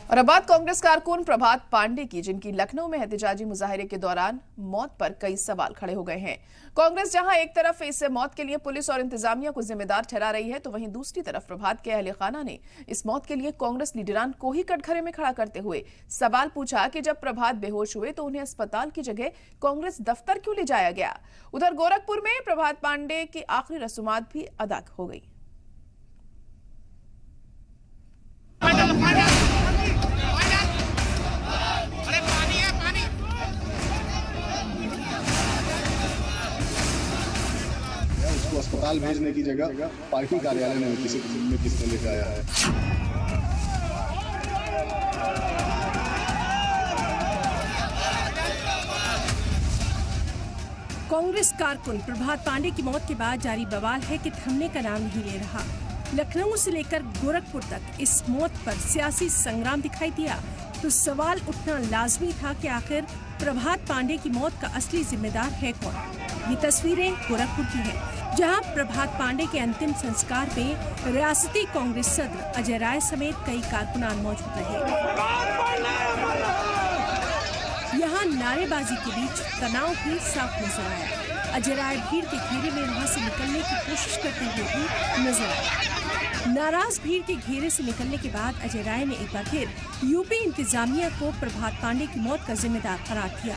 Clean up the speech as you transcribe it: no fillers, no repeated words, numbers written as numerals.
और अब बात कांग्रेस कारकुन प्रभात पांडे की, जिनकी लखनऊ में एहतजाजी मुजाहिरे के दौरान मौत पर कई सवाल खड़े हो गए हैं। कांग्रेस जहां एक तरफ इस मौत के लिए पुलिस और इंतजामिया को जिम्मेदार ठहरा रही है, तो वहीं दूसरी तरफ प्रभात के अहले खाना ने इस मौत के लिए कांग्रेस लीडरान को ही कटघरे में खड़ा करते हुए सवाल पूछा कि जब प्रभात बेहोश हुए तो उन्हें अस्पताल की जगह कांग्रेस दफ्तर क्यों ले जाया गया। उधर गोरखपुर में प्रभात पांडे की आखिरी रसूमात भी अदा हो गई। उसको अस्पताल भेजने की जगह पार्टी कार्यालय में किसने ले जाया है। कांग्रेस कारकुन प्रभात पांडे की मौत के बाद जारी बवाल है कि थमने का नाम नहीं ले रहा। लखनऊ से लेकर गोरखपुर तक इस मौत पर सियासी संग्राम दिखाई दिया, तो सवाल उठना लाजमी था कि आखिर प्रभात पांडे की मौत का असली जिम्मेदार है कौन। ये तस्वीरें गोरखपुर की हैं, जहां प्रभात पांडे के अंतिम संस्कार में रियासती कांग्रेस सदर अजय राय समेत कई कारकुनान मौजूद रहे। यहाँ नारेबाजी के बीच तनाव भी साफ नजर आया। अजय राय भीड़ के घेरे में वहां से निकलने की कोशिश करते हुए भी नजर आए। नाराज भीड़ के घेरे से निकलने के बाद अजय राय ने एक बार फिर यूपी इंतजामिया को प्रभात पांडे की मौत का जिम्मेदार करार दिया।